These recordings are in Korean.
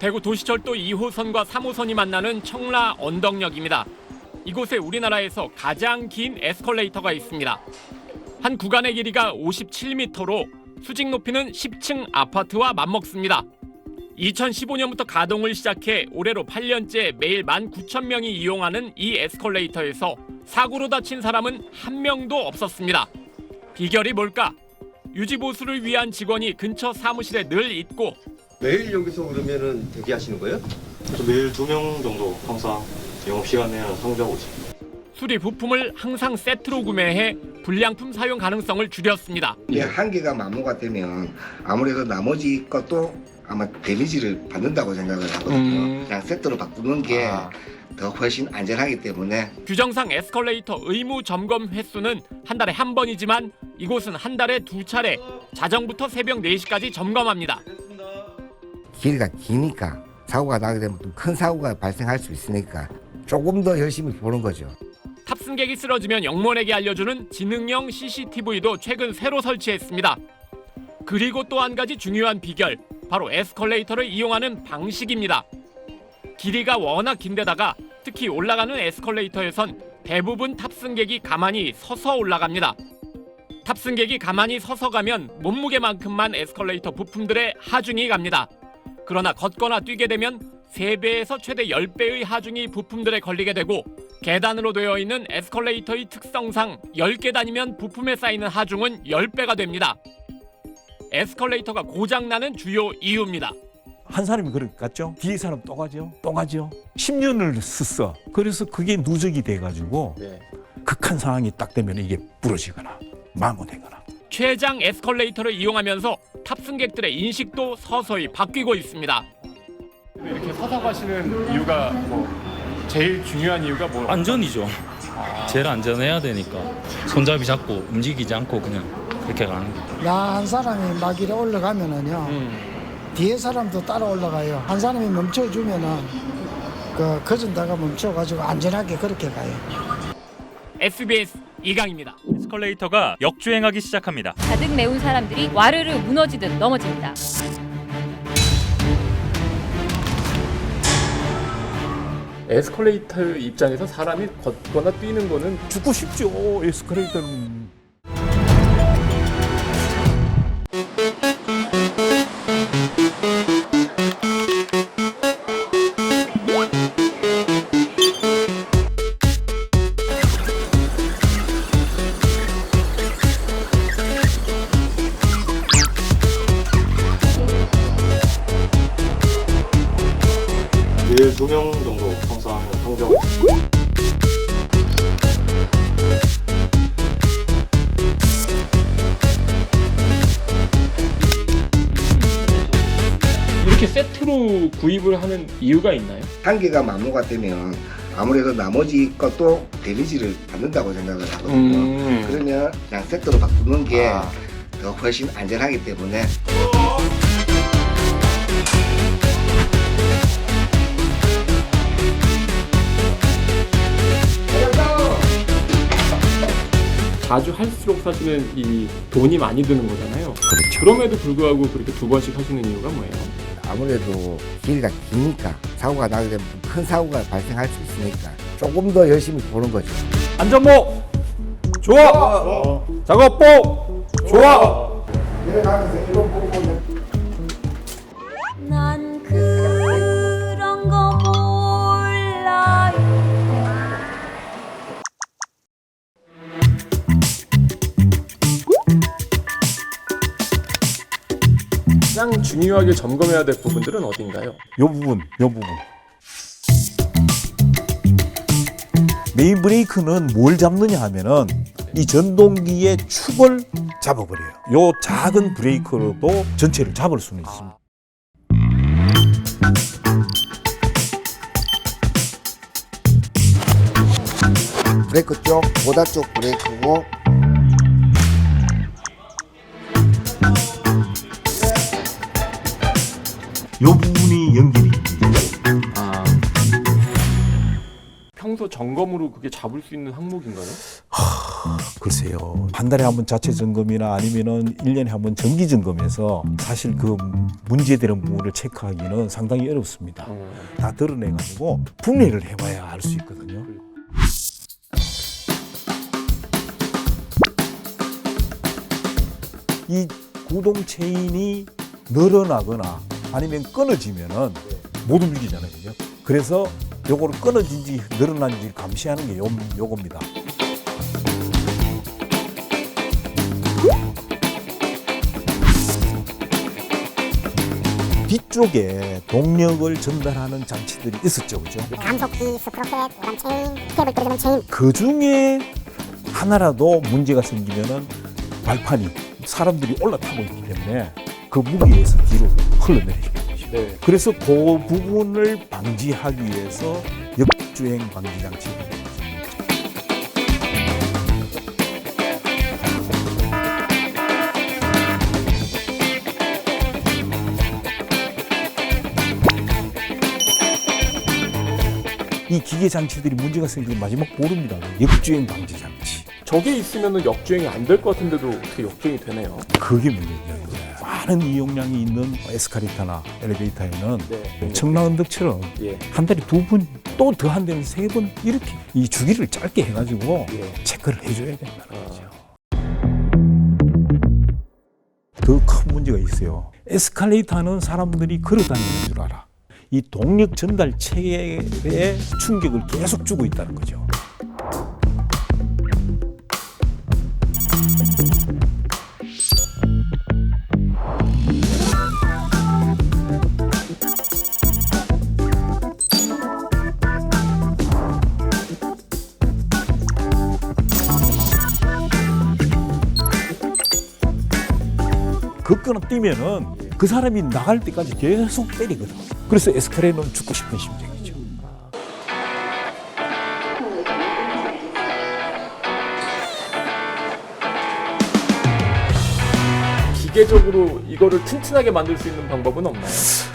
대구 도시철도 2호선과 3호선이 만나는 청라 언덕역입니다. 이곳에 우리나라에서 가장 긴 에스컬레이터가 있습니다. 한 구간의 길이가 57m로 수직 높이는 10층 아파트와 맞먹습니다. 2015년부터 가동을 시작해 올해로 8년째 매일 19,000명이 이용하는 이 에스컬레이터에서 사고로 다친 사람은 한 명도 없었습니다. 비결이 뭘까? 유지보수를 위한 직원이 근처 사무실에 늘 있고 매일 여기서 그러면은 대기하시는 거예요? 매일 2명 정도 항상 영업시간 내에 상주하고 있습니다. 수리 부품을 항상 세트로 구매해 불량품 사용 가능성을 줄였습니다. 이게 한 개가 마모가 되면 아무래도 나머지 것도 아마 데미지를 받는다고 생각을 하거든요. 그냥 세트로 바꾸는 게 더 훨씬 안전하기 때문에. 규정상 에스컬레이터 의무 점검 횟수는 한 달에 한 번이지만 이곳은 한 달에 2차례 자정부터 새벽 4시까지 점검합니다. 길이가 기니까 사고가 나게 되면 또 큰 사고가 발생할 수 있으니까 조금 더 열심히 보는 거죠. 탑승객이 쓰러지면 영문에게 알려주는 지능형 CCTV도 최근 새로 설치했습니다. 그리고 또 한 가지 중요한 비결, 바로 에스컬레이터를 이용하는 방식입니다. 길이가 워낙 긴데다가 특히 올라가는 에스컬레이터에선 대부분 탑승객이 가만히 서서 올라갑니다. 탑승객이 가만히 서서 가면 몸무게만큼만 에스컬레이터 부품들의 하중이 갑니다. 그러나 걷거나 뛰게 되면 3배에서 최대 10배의 하중이 부품들에 걸리게 되고 계단으로 되어 있는 에스컬레이터의 특성상 10계단이면 부품에 쌓이는 하중은 10배가 됩니다. 에스컬레이터가 고장나는 주요 이유입니다. 한 사람이 그렇게 갔죠. 뒤에 사람 또 가죠. 10년을 썼어. 그래서 그게 누적이 돼가지고 극한 상황이 딱 되면 이게 부러지거나 마모되거나. 최장 에스컬레이터를 이용하면서 탑승객들의 인식도 서서히 바뀌고 있습니다. 이렇게 서서 가시는 이유가 제일 중요한 이유가 뭐예요? 안전이죠. 제일 안전해야 되니까 손잡이 잡고 움직이지 않고 그냥 그렇게 가는 거예요. 나 한 사람이 막 이래 올라가면은요 뒤에 사람도 따라 올라가요. 한 사람이 멈춰주면은 거진다가 멈춰가지고 안전하게 그렇게 가요. SBS 이강입니다. 에스컬레이터가 역주행하기 시작합니다. 가득 메운 사람들이 와르르 무너지듯 넘어집니다. 에스컬레이터 입장에서 사람이 걷거나 뛰는 거는 죽고 싶죠. 에스컬레이터는. 매일 2명 정도 항상 상주하고 있습니다. 이렇게 세트로 구입을 하는 이유가 있나요? 한 개가 마모가 되면 아무래도 나머지 것도 데미지를 받는다고 생각을 하거든요. 그러면 그냥 세트로 바꾸는 게 더 훨씬 안전하기 때문에. 자주 할수록 사실은 이 돈이 많이 드는 거잖아요. 그렇죠. 그럼에도 불구하고 그렇게 2번씩 하시는 이유가 뭐예요? 아무래도 길이가 기니까 사고가 나게 되면 큰 사고가 발생할 수 있으니까 조금 더 열심히 보는 거죠. 안전모 좋아. 작업복 좋아. 내려가면서 이런 부분은 난 그런 거 몰라요. 가장 중요하게 점검해야 될 부분들은 어딘가요? 요 부분. 메인 브레이크는 뭘 잡느냐 하면은 이 전동기의 축을 잡아버려요. 요 작은 브레이크로도 전체를 잡을 수는 있습니다. 브레이크 쪽, 보다 쪽 브레이크고 요 부분이 연결이. 평소 점검으로 그게 잡을 수 있는 항목인가요? 글쎄요. 한 달에 한 번 자체 점검이나 아니면은 1년에 한 번 정기 점검해서 사실 그 문제되는 부분을 체크하기는 상당히 어렵습니다. 다 드러내가지고 분해를 해봐야 알 수 있거든요. 이 구동 체인이 늘어나거나 아니면 끊어지면은 못 움직이잖아요. 그죠? 그래서 요거를 끊어진지 늘어난지 감시하는 게 요겁니다. 뒤쪽에 동력을 전달하는 장치들이 있었죠. 그죠? 감속기, 스프로켓, 그다음 체인, 케이블 끌어주는 체인. 그 중에 하나라도 문제가 생기면은 발판이 사람들이 올라타고 있기 때문에 그 무게에서 뒤로 흘러내리게 되죠. 그래서 그 부분을 방지하기 위해서 역주행 방지 장치를 이 기계 장치들이 문제가 생기면 마지막 보루입니다. 역주행 방지 장치. 저게 있으면 역주행이 안 될 것 같은데도 어떻게 역주행이 되네요. 그게 문제죠. 많은 이용량이 있는 에스컬레이터나 엘리베이터에는 청라언덕처럼 한 달에 2번 또 더 한 데는 3번 이렇게 이 주기를 짧게 해가지고 체크를 해줘야 된다는 거죠. 더 큰 문제가 있어요. 에스컬레이터는 사람들이 걸어 다니는 줄 알아. 이 동력 전달 체계에 충격을 계속 주고 있다는 거죠. 그 끈을 띄면은 그 사람이 나갈 때까지 계속 때리거든. 그래서 에스컬레이터는 죽고 싶은 심정이죠. 기계적으로 이거를 튼튼하게 만들 수 있는 방법은 없나요?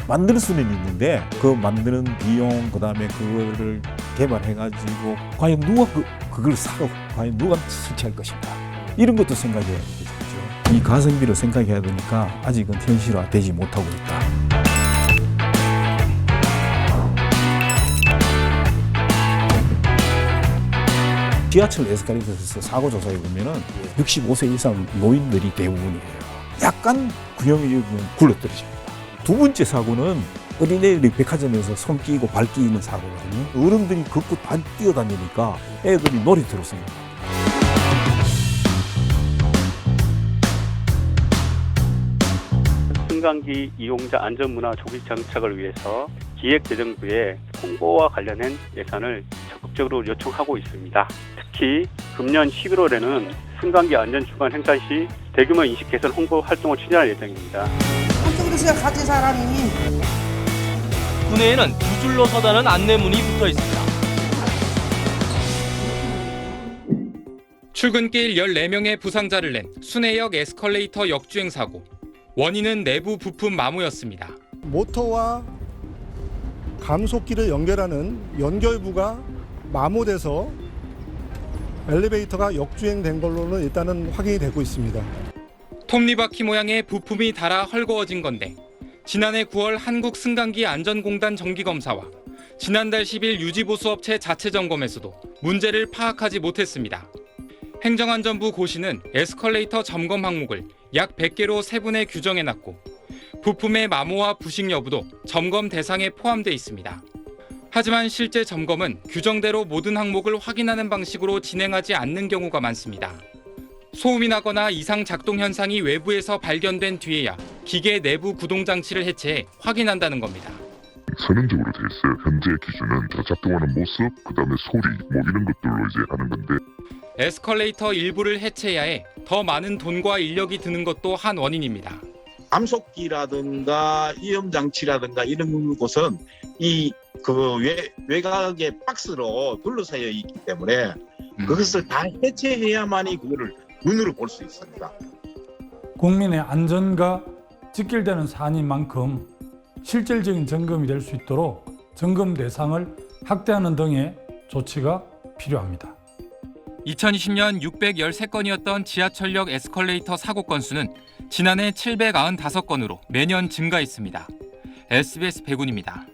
만들 수는 있는데 그 만드는 비용 그다음에 그거를 개발해가지고 과연 누가 그걸 사고 과연 누가 설치할 것인가 이런 것도 생각해야 되죠. 이 가성비를 생각해야 되니까 아직은 현실화되지 못하고 있다. 지하철 에스컬레이터에서 사고 조사해 보면은 65세 이상 노인들이 대부분이에요. 약간 균형이 굴러떨어집니다. 두 번째 사고는 어린애들이 백화점에서 손 끼고 발 끼는 사고거든요. 어른들이 걷고 다 뛰어다니니까 애들이 놀이터로 생각합니다. 승강기 이용자 안전문화 조기 정착을 위해서 기획재정부에 홍보와 관련된 예산을 적극적으로 요청하고 있습니다. 특히 금년 11월에는 승강기 안전주간 행사 시 대규모 인식 개선 홍보 활동을 추진할 예정입니다. 한쪽으로 가지 사람이 구내에는 두 줄로 서다는 안내문이 붙어 있습니다. 출근길 14명의 부상자를 낸 순회역 에스컬레이터 역주행 사고. 원인은 내부 부품 마모였습니다. 모터와 감속기를 연결하는 연결부가 마모돼서 엘리베이터가 역주행된 걸로는 일단은 확인이 되고 있습니다. 톱니바퀴 모양의 부품이 닳아 헐거워진 건데 지난해 9월 한국승강기 안전공단 정기검사와 지난달 10일 유지보수업체 자체 점검에서도 문제를 파악하지 못했습니다. 행정안전부 고시는 에스컬레이터 점검 항목을 약 100개로 세분해 규정해놨고 부품의 마모와 부식 여부도 점검 대상에 포함돼 있습니다. 하지만 실제 점검은 규정대로 모든 항목을 확인하는 방식으로 진행하지 않는 경우가 많습니다. 소음이 나거나 이상 작동 현상이 외부에서 발견된 뒤에야 기계 내부 구동 장치를 해체해 확인한다는 겁니다. 선행적으로 돼 있어요. 현재 기준은 더 작동하는 모습, 그다음에 소리 이런 것들로 이제 하는 건데 에스컬레이터 일부를 해체해야 해 더 많은 돈과 인력이 드는 것도 한 원인입니다. 감속기라든가 이염장치라든가 이런 곳은 외곽의 박스로 둘러싸여 있기 때문에 그것을 다 해체해야만이 그거를 눈으로 볼 수 있습니다. 국민의 안전과 직결되는 사안인 만큼 실질적인 점검이 될 수 있도록 점검 대상을 확대하는 등의 조치가 필요합니다. 2020년 613건이었던 지하철역 에스컬레이터 사고 건수는 지난해 795건으로 매년 증가했습니다. SBS 백운입니다.